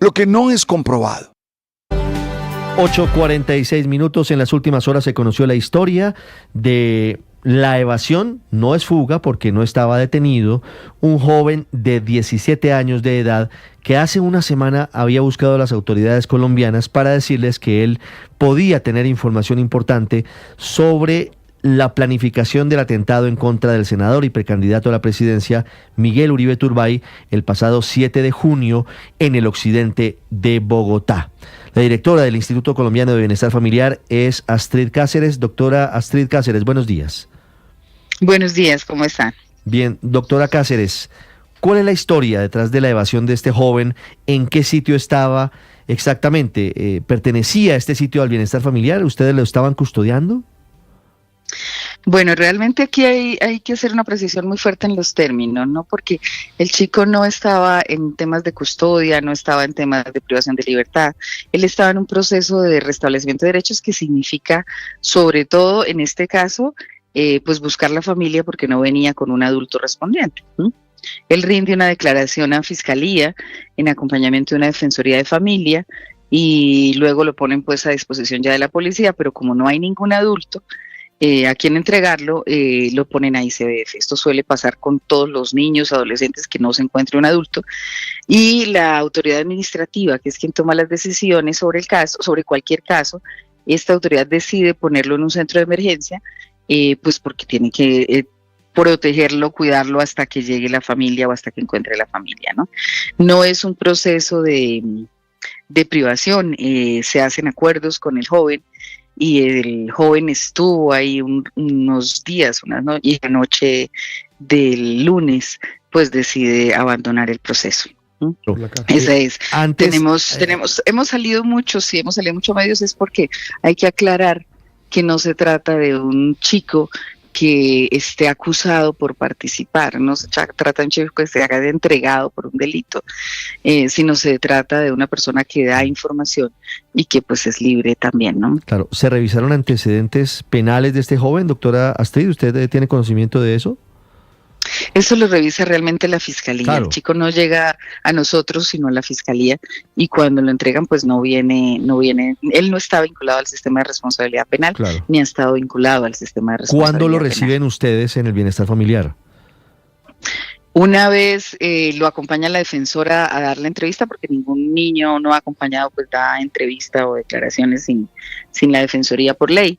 lo que no es comprobado. 8:46 minutos. En las últimas horas se conoció la historia de la evasión, no es fuga porque no estaba detenido, un joven de 17 años de edad que hace una semana había buscado a las autoridades colombianas para decirles que él podía tener información importante sobre la planificación del atentado en contra del senador y precandidato a la presidencia Miguel Uribe Turbay el pasado 7 de junio en el occidente de Bogotá. La directora del Instituto Colombiano de Bienestar Familiar es Astrid Cáceres. Doctora Astrid Cáceres, buenos días. Buenos días, ¿cómo están? Bien, doctora Cáceres, ¿cuál es la historia detrás de la evasión de este joven? ¿En qué sitio estaba exactamente? ¿Pertenecía este sitio al Bienestar Familiar? ¿Ustedes lo estaban custodiando? Bueno, realmente aquí hay que hacer una precisión muy fuerte en los términos, ¿no? Porque el chico no estaba en temas de custodia, no estaba en temas de privación de libertad. Él estaba en un proceso de restablecimiento de derechos que significa, sobre todo en este caso, pues buscar la familia porque no venía con un adulto respondiente. Él rinde una declaración a Fiscalía en acompañamiento de una Defensoría de Familia y luego lo ponen pues a disposición ya de la policía, pero como no hay ningún adulto a quien entregarlo, lo ponen a ICBF. Esto suele pasar con todos los niños, adolescentes que no se encuentre un adulto, y la autoridad administrativa, que es quien toma las decisiones sobre el caso, sobre cualquier caso, esta autoridad decide ponerlo en un centro de emergencia, pues porque tiene que protegerlo, cuidarlo hasta que llegue la familia o hasta que encuentre la familia, ¿no? No es un proceso de privación, se hacen acuerdos con el joven, y el joven estuvo ahí unos días, y la noche del lunes, pues decide abandonar el proceso. Esa es. Hemos salido mucho, sí, hemos salido mucho a medios, es porque hay que aclarar que no se trata de un chico que esté acusado por participar, no se trata de un chico que se haga de entregado por un delito, sino se trata de una persona que da información y que pues es libre también, ¿no? Claro, ¿se revisaron antecedentes penales de este joven, doctora Astrid? ¿Usted tiene conocimiento de eso? Eso lo revisa realmente la Fiscalía. Claro. El chico no llega a nosotros, sino a la Fiscalía, y cuando lo entregan, pues no viene, él no está vinculado al sistema de responsabilidad penal, claro, ni ha estado vinculado al sistema de responsabilidad penal. ¿Cuándo lo reciben ustedes en el Bienestar Familiar? Una vez lo acompaña la defensora a dar la entrevista, porque ningún niño no acompañado pues da entrevista o declaraciones sin la defensoría por ley.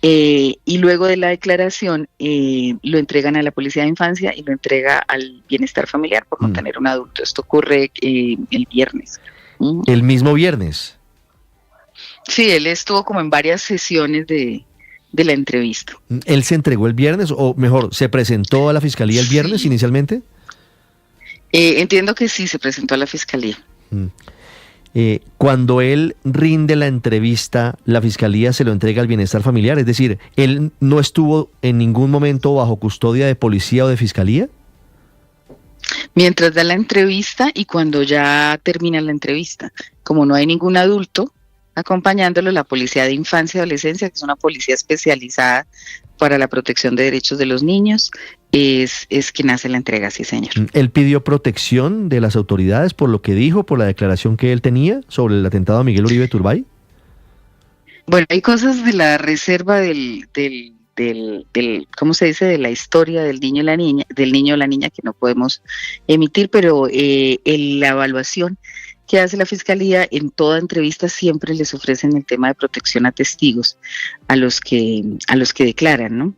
Y luego de la declaración lo entregan a la Policía de Infancia y lo entrega al Bienestar Familiar por no tener un adulto. Esto ocurre el viernes. ¿El mismo viernes? Sí, él estuvo como en varias sesiones de la entrevista. ¿Él se entregó el viernes o mejor, se presentó a la Fiscalía el viernes inicialmente? Entiendo que sí, se presentó a la Fiscalía. Cuando él rinde la entrevista, la Fiscalía se lo entrega al Bienestar Familiar, es decir, ¿él no estuvo en ningún momento bajo custodia de policía o de Fiscalía? Mientras da la entrevista y cuando ya termina la entrevista, como no hay ningún adulto acompañándolo, la Policía de Infancia y Adolescencia, que es una policía especializada para la protección de derechos de los niños, es quien hace la entrega, sí señor. ¿Él pidió protección de las autoridades por lo que dijo, por la declaración que él tenía sobre el atentado a Miguel Uribe Turbay? Bueno, hay cosas de la reserva del ¿cómo se dice? De la historia del niño o la niña que no podemos emitir, pero la evaluación que hace la Fiscalía en toda entrevista siempre les ofrecen el tema de protección a testigos, a los que declaran, ¿no?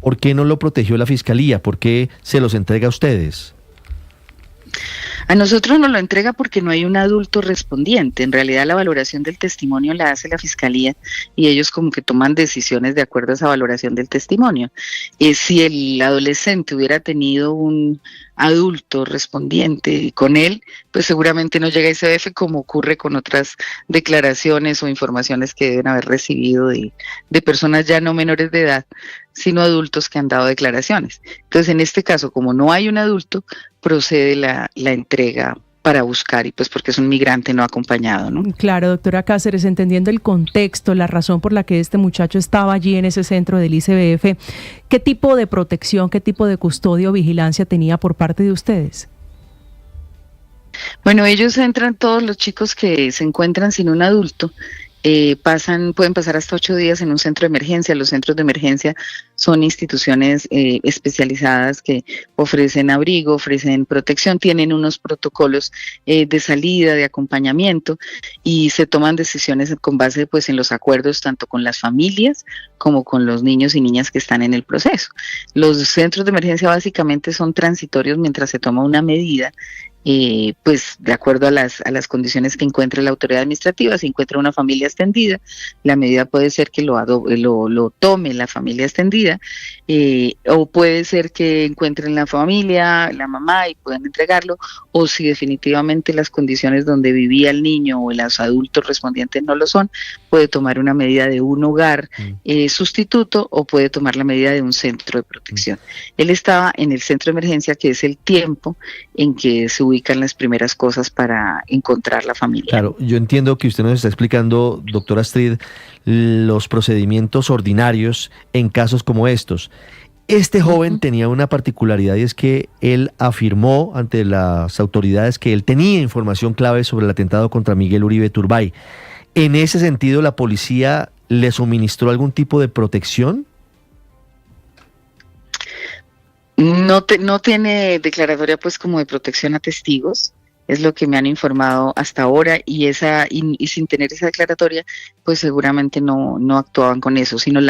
¿Por qué no lo protegió la Fiscalía? ¿Por qué se los entrega a ustedes? A nosotros nos lo entrega porque no hay un adulto respondiente. En realidad la valoración del testimonio la hace la Fiscalía y ellos como que toman decisiones de acuerdo a esa valoración del testimonio. Si el adolescente hubiera tenido un adulto respondiente con él, pues seguramente no llega a ICBF, como ocurre con otras declaraciones o informaciones que deben haber recibido de personas ya no menores de edad, sino adultos que han dado declaraciones. Entonces, en este caso, como no hay un adulto, procede la entrega para buscar, y pues porque es un migrante no acompañado, ¿no? Claro, doctora Cáceres, entendiendo el contexto, la razón por la que este muchacho estaba allí en ese centro del ICBF, ¿qué tipo de protección, qué tipo de custodia o vigilancia tenía por parte de ustedes? Bueno, ellos entran, todos los chicos que se encuentran sin un adulto, pueden pasar hasta 8 días en un centro de emergencia. Los centros de emergencia son instituciones especializadas que ofrecen abrigo, ofrecen protección, tienen unos protocolos de salida, de acompañamiento, y se toman decisiones con base pues en los acuerdos tanto con las familias como con los niños y niñas que están en el proceso. Los centros de emergencia básicamente son transitorios mientras se toma una medida. Pues de acuerdo a las condiciones que encuentre la autoridad administrativa. Si encuentra una familia extendida, la medida puede ser que lo tome la familia extendida, o puede ser que encuentren la familia, la mamá, y puedan entregarlo, o si definitivamente las condiciones donde vivía el niño o los adultos respondientes no lo son, puede tomar una medida de un hogar sustituto, o puede tomar la medida de un centro de protección. Él estaba en el centro de emergencia, que es el tiempo en que se ubican las primeras cosas para encontrar la familia. Claro, yo entiendo que usted nos está explicando, doctora Astrid, los procedimientos ordinarios en casos como estos. Este joven tenía una particularidad, y es que él afirmó ante las autoridades que él tenía información clave sobre el atentado contra Miguel Uribe Turbay. En ese sentido, ¿la policía le suministró algún tipo de protección? No tiene declaratoria pues como de protección a testigos, es lo que me han informado hasta ahora, y sin tener esa declaratoria, pues seguramente no actuaban con eso, sino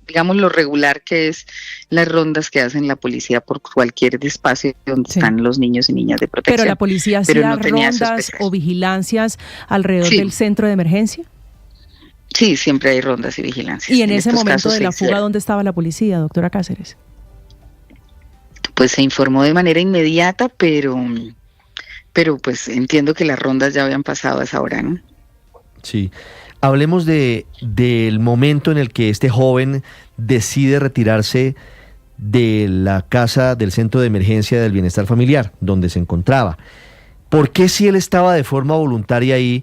digamos lo regular, que es las rondas que hacen la policía por cualquier espacio donde están los niños y niñas de protección. ¿Pero la policía hacía rondas o vigilancias alrededor del centro de emergencia? Sí, siempre hay rondas y vigilancias. ¿Y en ese momento de la fuga dónde estaba la policía, doctora Cáceres? Pues se informó de manera inmediata, pero pues entiendo que las rondas ya habían pasado a esa hora, ¿no? Sí. Hablemos del momento en el que este joven decide retirarse de la casa del Centro de Emergencia del Bienestar Familiar, donde se encontraba. ¿Por qué, si él estaba de forma voluntaria ahí,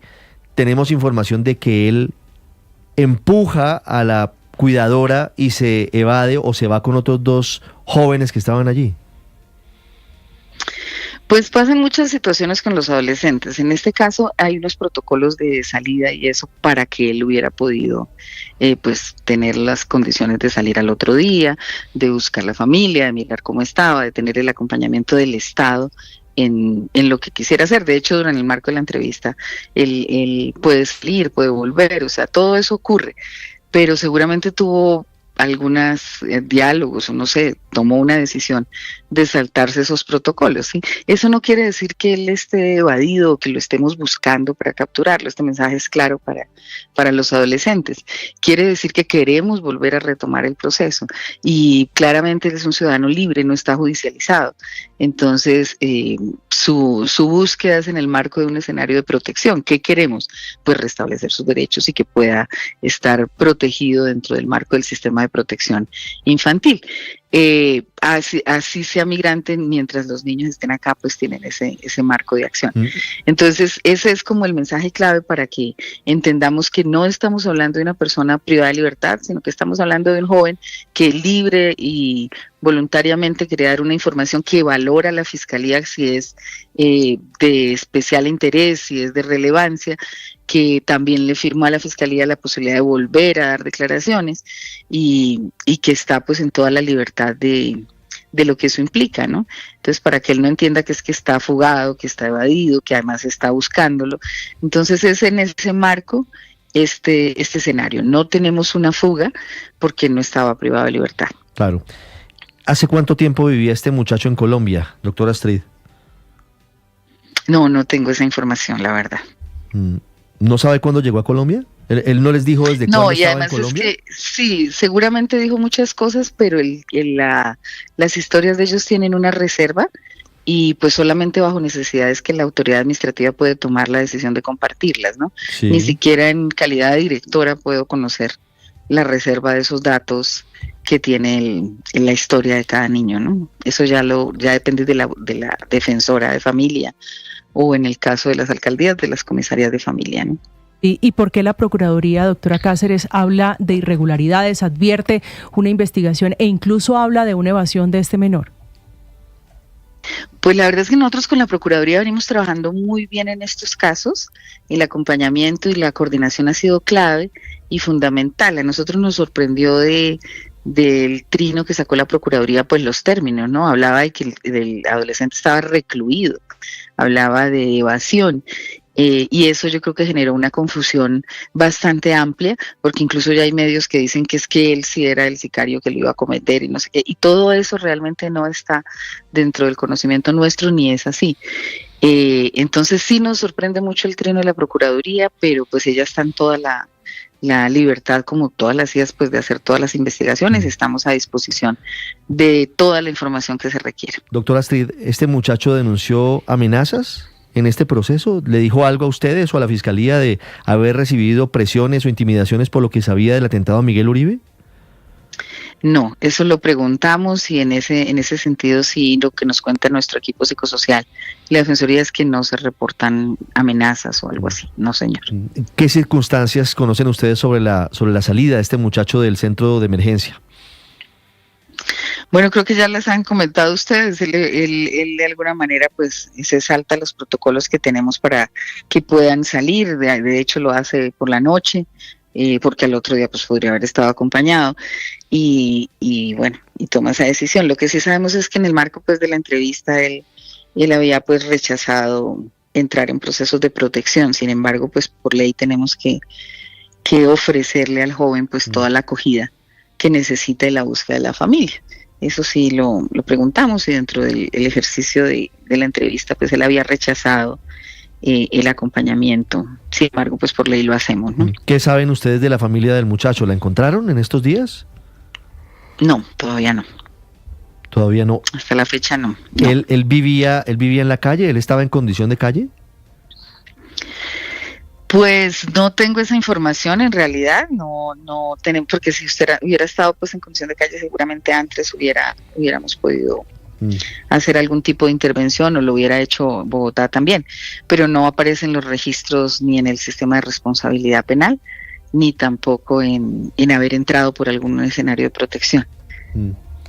tenemos información de que él empuja a la cuidadora y se evade o se va con otros 2 jóvenes que estaban allí? Pues pasan muchas situaciones con los adolescentes. En este caso hay unos protocolos de salida y eso para que él hubiera podido pues tener las condiciones de salir al otro día, de buscar la familia, de mirar cómo estaba, de tener el acompañamiento del Estado en lo que quisiera hacer. De hecho, durante el marco de la entrevista, él puede salir, puede volver, o sea, todo eso ocurre, pero seguramente tuvo algunos diálogos, o no sé, tomó una decisión de saltarse esos protocolos, ¿sí? Eso no quiere decir que él esté evadido o que lo estemos buscando para capturarlo. Este mensaje es claro para los adolescentes. Quiere decir que queremos volver a retomar el proceso, y claramente él es un ciudadano libre, no está judicializado. Entonces, su búsqueda es en el marco de un escenario de protección. ¿Qué queremos? Pues restablecer sus derechos y que pueda estar protegido dentro del marco del sistema de protección infantil. Así sea migrante, mientras los niños estén acá, pues tienen ese marco de acción. Entonces, ese es como el mensaje clave para que entendamos que no estamos hablando de una persona privada de libertad, sino que estamos hablando de un joven que libre y voluntariamente quiere dar una información que valora la Fiscalía si es de especial interés, si es de relevancia, que también le firmó a la Fiscalía la posibilidad de volver a dar declaraciones, y que está pues en toda la libertad de lo que eso implica, ¿no? Entonces, para que él no entienda que es que está fugado, que está evadido, que además está buscándolo. Entonces, es en ese marco este escenario. No tenemos una fuga porque no estaba privado de libertad. Claro. ¿Hace cuánto tiempo vivía este muchacho en Colombia, doctora Astrid? No tengo esa información, la verdad. ¿No sabe cuándo llegó a Colombia? ¿Él no les dijo desde cuándo estaba en Colombia? No, y además es que sí, seguramente dijo muchas cosas, pero las historias de ellos tienen una reserva, y pues solamente bajo necesidades que la autoridad administrativa puede tomar la decisión de compartirlas, ¿no? Sí. Ni siquiera en calidad de directora puedo conocer la reserva de esos datos que tiene en la historia de cada niño, ¿no? Eso ya depende de la defensora de familia, o en el caso de las alcaldías, de las comisarías de familia, ¿no? ¿Y por qué la Procuraduría, doctora Cáceres, habla de irregularidades, advierte una investigación e incluso habla de una evasión de este menor? Pues la verdad es que nosotros con la Procuraduría venimos trabajando muy bien en estos casos. El acompañamiento y la coordinación ha sido clave y fundamental. A nosotros nos sorprendió del trino que sacó la Procuraduría, pues los términos, ¿no? Hablaba de que el adolescente estaba recluido, hablaba de evasión. Y eso yo creo que generó una confusión bastante amplia, porque incluso ya hay medios que dicen que es que él sí era el sicario que lo iba a cometer y no sé qué, y todo eso realmente no está dentro del conocimiento nuestro ni es así. Entonces sí nos sorprende mucho el trino de la Procuraduría, pero pues ella está en toda la libertad, como todas las días, pues de hacer todas las investigaciones. Estamos a disposición de toda la información que se requiere. Doctora Astrid, ¿este muchacho denunció amenazas en este proceso? ¿Le dijo algo a ustedes o a la Fiscalía de haber recibido presiones o intimidaciones por lo que sabía del atentado a Miguel Uribe? No, eso lo preguntamos y en ese sentido sí lo que nos cuenta nuestro equipo psicosocial, la Defensoría, es que no se reportan amenazas o algo así, no señor. ¿Qué circunstancias conocen ustedes sobre la salida de este muchacho del centro de emergencia? Bueno, creo que ya les han comentado ustedes, él de alguna manera pues se salta los protocolos que tenemos para que puedan salir, de hecho lo hace por la noche, porque al otro día pues podría haber estado acompañado y bueno, y toma esa decisión. Lo que sí sabemos es que en el marco pues de la entrevista él había pues rechazado entrar en procesos de protección. Sin embargo, pues por ley tenemos que ofrecerle al joven pues toda la acogida que necesita en la búsqueda de la familia. Eso sí lo preguntamos y dentro del ejercicio de la entrevista pues él había rechazado el acompañamiento. Sin embargo, pues por ley lo hacemos, ¿no? ¿Qué saben ustedes de la familia del muchacho? ¿La encontraron en estos días? No, todavía no. Todavía no. Hasta la fecha no. ¿Él vivía en la calle? ¿Él estaba en condición de calle? Pues no tengo esa información en realidad, no tenemos, porque si usted hubiera estado pues en condición de calle, seguramente antes hubiéramos podido hacer algún tipo de intervención, o lo hubiera hecho Bogotá también, pero no aparecen los registros ni en el sistema de responsabilidad penal, ni tampoco en haber entrado por algún escenario de protección.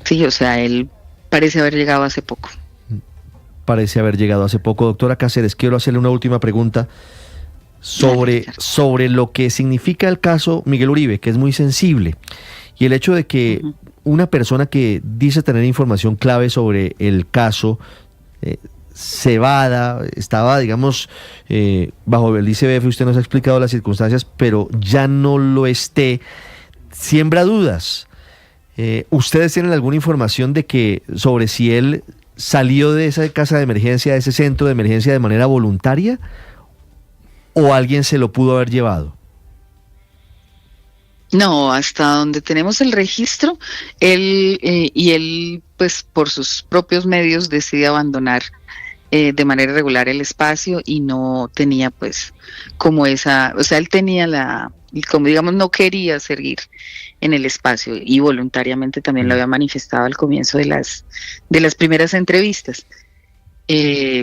Sí, o sea, él parece haber llegado hace poco. Parece haber llegado hace poco. Doctora Cáceres, quiero hacerle una última pregunta sobre lo que significa el caso Miguel Uribe, que es muy sensible, y el hecho de que una persona que dice tener información clave sobre el caso estaba, digamos, bajo el ICBF, usted nos ha explicado las circunstancias, pero ya no lo esté, siembra dudas. ¿Ustedes tienen alguna información sobre si él salió de esa casa de emergencia, de ese centro de emergencia de manera voluntaria, o alguien se lo pudo haber llevado? No, hasta donde tenemos el registro, él pues por sus propios medios decide abandonar de manera irregular el espacio y no tenía pues como esa, o sea, él tenía como digamos no quería seguir en el espacio y voluntariamente también lo había manifestado al comienzo de las primeras entrevistas.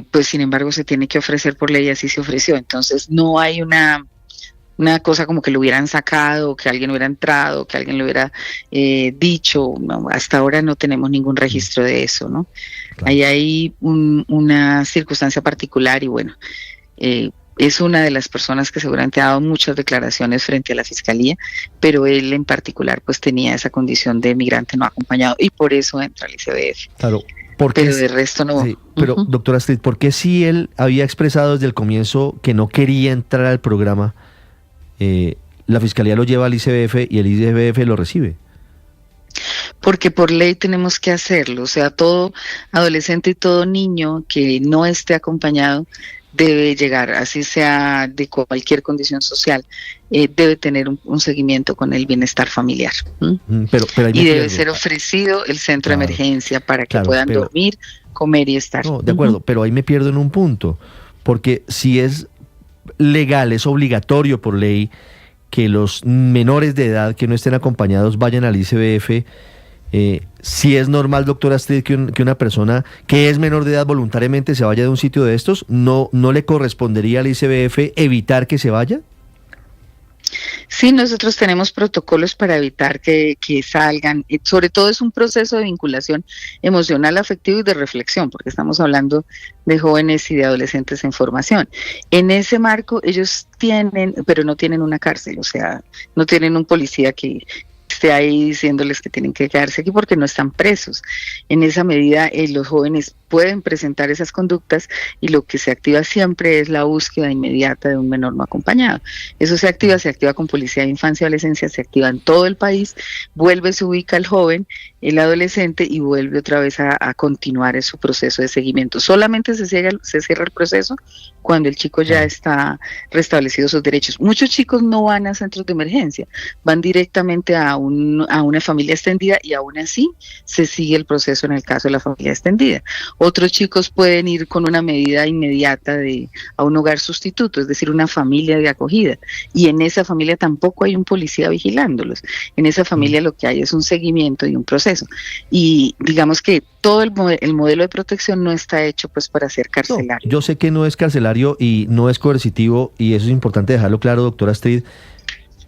Pues sin embargo se tiene que ofrecer por ley, así se ofreció. Entonces no hay una cosa como que lo hubieran sacado, que alguien hubiera entrado, que alguien lo hubiera dicho. No, hasta ahora no tenemos ningún registro de eso, ¿no? Claro. Ahí hay una circunstancia particular y bueno, es una de las personas que seguramente ha dado muchas declaraciones frente a la Fiscalía, pero él en particular pues tenía esa condición de migrante no acompañado y por eso entra al ICBF. Claro. Pero de resto no. Sí, pero doctora Astrid, ¿por qué si él había expresado desde el comienzo que no quería entrar al programa, la Fiscalía lo lleva al ICBF y el ICBF lo recibe? Porque por ley tenemos que hacerlo, o sea, todo adolescente y todo niño que no esté acompañado debe llegar, así sea de cualquier condición social, debe tener un seguimiento con el bienestar familiar. Pero y debe ser ofrecido el centro de emergencia para que puedan dormir, comer y estar. No, de acuerdo, pero ahí me pierdo en un punto, porque si es legal, es obligatorio por ley que los menores de edad que no estén acompañados vayan al ICBF. Si es normal, doctora Astrid, que una persona que es menor de edad voluntariamente se vaya de un sitio de estos, ¿no le correspondería al ICBF evitar que se vaya? Sí, nosotros tenemos protocolos para evitar que salgan, sobre todo es un proceso de vinculación emocional, afectivo y de reflexión, porque estamos hablando de jóvenes y de adolescentes en formación. En ese marco ellos tienen, pero no tienen una cárcel, o sea, no tienen un policía que esté ahí diciéndoles que tienen que quedarse aquí porque no están presos. En esa medida los jóvenes pueden presentar esas conductas y lo que se activa siempre es la búsqueda inmediata de un menor no acompañado. Eso se activa con Policía de Infancia y Adolescencia, se activa en todo el país, se ubica el joven, el adolescente y vuelve otra vez a continuar en su proceso de seguimiento. Solamente se cierra el proceso cuando el chico ya está restablecido sus derechos. Muchos chicos no van a centros de emergencia, van directamente a una familia extendida y aún así se sigue el proceso en el caso de la familia extendida. Otros chicos pueden ir con una medida inmediata a un hogar sustituto, es decir, una familia de acogida, y en esa familia tampoco hay un policía vigilándolos. En esa familia lo que hay es un seguimiento y un proceso. Y digamos que todo el modelo de protección no está hecho pues para ser carcelario. No, yo sé que no es carcelario y no es coercitivo, y eso es importante dejarlo claro, doctora Astrid,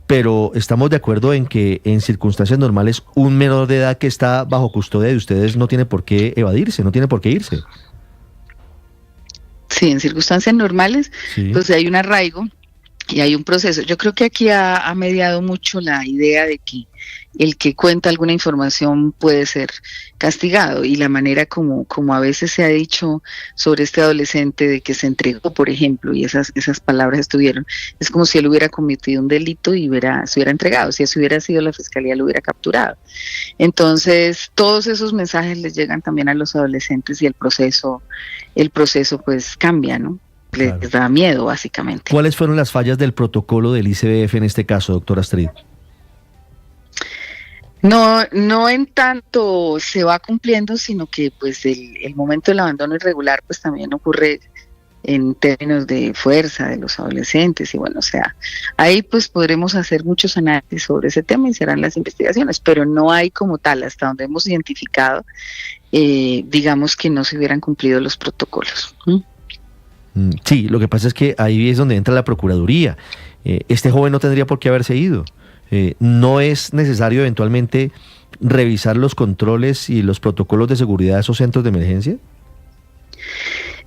pero estamos de acuerdo en que en circunstancias normales un menor de edad que está bajo custodia de ustedes no tiene por qué evadirse, no tiene por qué irse. Sí, en circunstancias normales, sí, pues hay un arraigo y hay un proceso. Yo creo que aquí ha mediado mucho la idea de que el que cuenta alguna información puede ser castigado, y la manera como a veces se ha dicho sobre este adolescente de que se entregó, por ejemplo, y esas palabras estuvieron, es como si él hubiera cometido un delito y se hubiera entregado. Si eso hubiera sido la fiscalía, lo hubiera capturado. Entonces todos esos mensajes les llegan también a los adolescentes y el proceso pues cambia, ¿no? Claro. Les da miedo, básicamente. ¿Cuáles fueron las fallas del protocolo del ICBF en este caso, doctora Astrid? No en tanto se va cumpliendo, sino que pues el momento del abandono irregular pues también ocurre en términos de fuerza de los adolescentes, y bueno, o sea, ahí pues podremos hacer muchos análisis sobre ese tema y se harán las investigaciones, pero no hay como tal, hasta donde hemos identificado, digamos que no se hubieran cumplido los protocolos. Sí, lo que pasa es que ahí es donde entra la Procuraduría. Este joven no tendría por qué haberse ido. ¿No es necesario eventualmente revisar los controles y los protocolos de seguridad de esos centros de emergencia?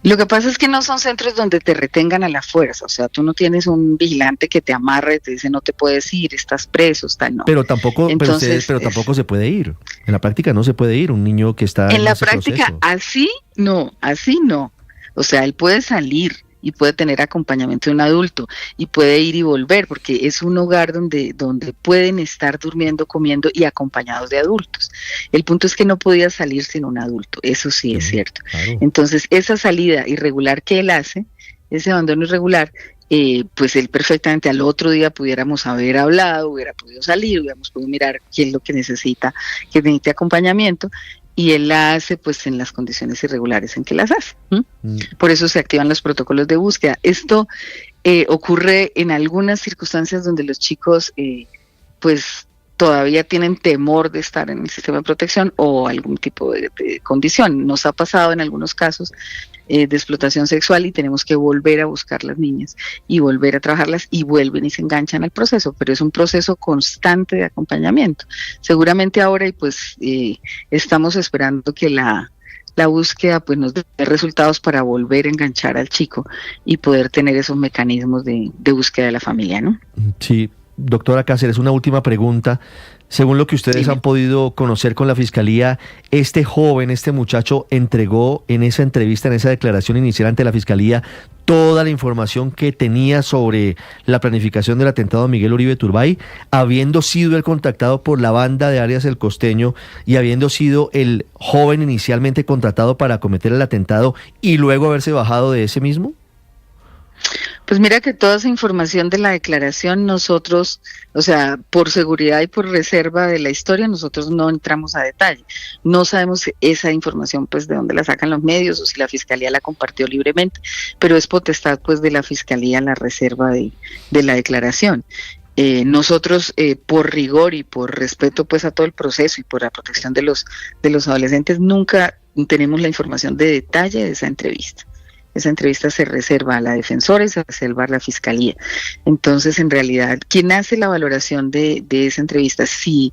Lo que pasa es que no son centros donde te retengan a la fuerza, o sea, tú no tienes un vigilante que te amarra y te dice no te puedes ir, estás preso, tal, no. Pero tampoco, Entonces, pero tampoco se puede ir. En la práctica no se puede ir un niño que está en la ese práctica proceso. así no. O sea, él puede salir y puede tener acompañamiento de un adulto y puede ir y volver, porque es un hogar donde pueden estar durmiendo, comiendo y acompañados de adultos. El punto es que no podía salir sin un adulto, eso sí es cierto. Claro. Entonces, esa salida irregular que él hace, ese abandono irregular, pues él perfectamente al otro día pudiéramos haber hablado, hubiera podido salir, hubiéramos podido mirar qué es lo que necesita acompañamiento, y él la hace pues en las condiciones irregulares en que las hace. Por eso se activan los protocolos de búsqueda. Esto ocurre en algunas circunstancias donde los chicos pues todavía tienen temor de estar en el sistema de protección o algún tipo de condición. Nos ha pasado en algunos casos de explotación sexual y tenemos que volver a buscar las niñas y volver a trabajarlas, y vuelven y se enganchan al proceso, pero es un proceso constante de acompañamiento. Seguramente ahora estamos esperando que la búsqueda pues nos dé resultados para volver a enganchar al chico y poder tener esos mecanismos de búsqueda de la familia, ¿no? Sí, doctora Cáceres, una última pregunta. Según lo que ustedes han podido conocer con la Fiscalía, este joven, este muchacho, entregó en esa entrevista, en esa declaración inicial ante la Fiscalía, toda la información que tenía sobre la planificación del atentado a Miguel Uribe Turbay, habiendo sido él contactado por la banda de Arias el Costeño y habiendo sido el joven inicialmente contratado para cometer el atentado y luego haberse bajado de ese mismo. Pues mira que toda esa información de la declaración nosotros, o sea, por seguridad y por reserva de la historia, nosotros no entramos a detalle. No sabemos esa información pues de dónde la sacan los medios o si la Fiscalía la compartió libremente, pero es potestad pues de la Fiscalía la reserva de la declaración. Nosotros por rigor y por respeto pues a todo el proceso y por la protección de los adolescentes nunca tenemos la información de detalle de esa entrevista. esa entrevista se reserva a la defensora y se reserva a la fiscalía. Entonces, en realidad, quien hace la valoración de esa entrevista, si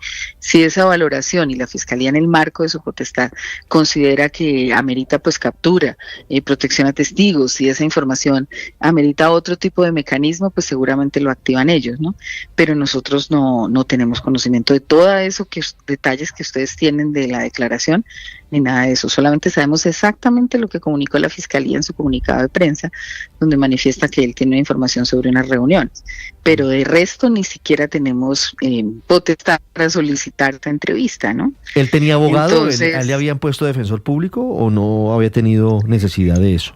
esa valoración y la fiscalía en el marco de su potestad considera que amerita pues captura, protección a testigos, si esa información amerita otro tipo de mecanismo, pues seguramente lo activan ellos, ¿no? Pero nosotros no tenemos conocimiento de todo eso, detalles que ustedes tienen de la declaración, ni nada de eso. Solamente sabemos exactamente lo que comunicó la fiscalía en su comunicado de prensa, donde manifiesta que él tiene información sobre unas reuniones. Pero de resto ni siquiera tenemos potestad para solicitar esta entrevista, ¿no? ¿Él tenía abogado? Entonces, ¿A él le habían puesto defensor público o no había tenido necesidad de eso?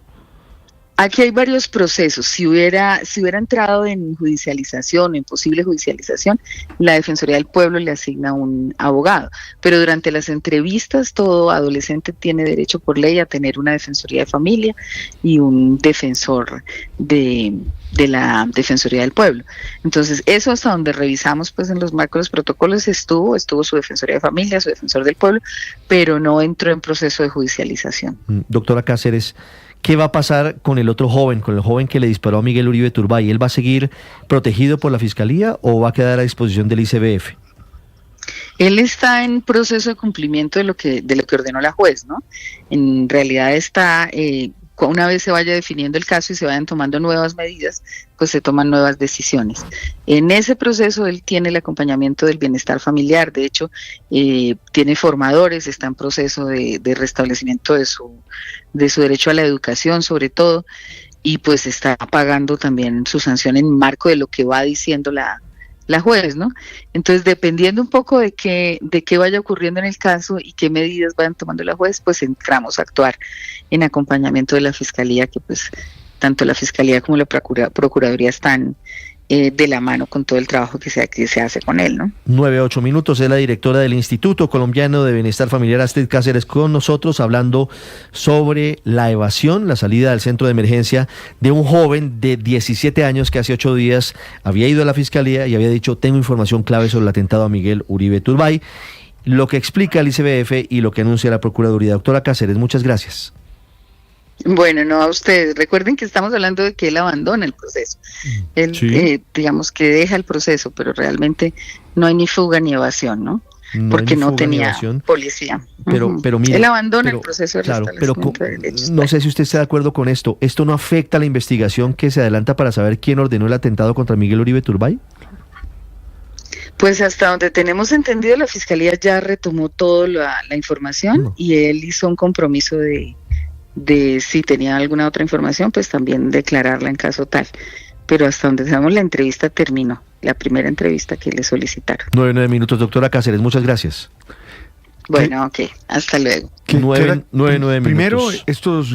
aquí hay varios procesos. Si hubiera entrado en judicialización, en posible judicialización, la Defensoría del Pueblo le asigna un abogado. Pero durante las entrevistas, todo adolescente tiene derecho por ley a tener una Defensoría de Familia y un defensor de la Defensoría del Pueblo. Entonces, eso hasta donde revisamos, pues en los marcos de los protocolos estuvo su Defensoría de Familia, su Defensor del Pueblo, pero no entró en proceso de judicialización. Doctora Cáceres, ¿qué va a pasar con el otro joven, con el joven que le disparó a Miguel Uribe Turbay? ¿Él va a seguir protegido por la Fiscalía o va a quedar a disposición del ICBF? Él está en proceso de cumplimiento de lo que ordenó la juez, ¿no? En realidad está, una vez se vaya definiendo el caso y se vayan tomando nuevas medidas, pues se toman nuevas decisiones. En ese proceso él tiene el acompañamiento del bienestar familiar, de hecho tiene formadores, está en proceso de restablecimiento de su derecho a la educación sobre todo, y pues está pagando también su sanción en marco de lo que va diciendo la juez, ¿no? Entonces, dependiendo un poco de qué vaya ocurriendo en el caso y qué medidas vayan tomando la juez, pues entramos a actuar en acompañamiento de la Fiscalía, que pues tanto la Fiscalía como la Procuraduría están de la mano con todo el trabajo que se hace con él, ¿no? 9:08 minutos, es la directora del Instituto Colombiano de Bienestar Familiar, Astrid Cáceres, con nosotros hablando sobre la evasión, la salida del centro de emergencia de un joven de 17 años que hace 8 días había ido a la Fiscalía y había dicho: tengo información clave sobre el atentado a Miguel Uribe Turbay. Lo que explica el ICBF y lo que anuncia la Procuraduría. Doctora Cáceres, muchas gracias. Bueno, no a ustedes. Recuerden que estamos hablando de que él abandona el proceso. Él, sí, digamos que deja el proceso, pero realmente no hay ni fuga ni evasión, ¿no? Porque no tenía policía. Pero mire, él abandona el proceso de restablecimiento de derechos. No sé si usted está de acuerdo con esto. ¿Esto no afecta a la investigación que se adelanta para saber quién ordenó el atentado contra Miguel Uribe Turbay? Pues hasta donde tenemos entendido, la Fiscalía ya retomó toda la información y él hizo un compromiso de si tenía alguna otra información, pues también declararla en caso tal. Pero hasta donde sabemos, la entrevista terminó, la primera entrevista que le solicitaron. 9 minutos, doctora Cáceres, muchas gracias. Bueno, ok, hasta luego. 9 minutos. Primero, estos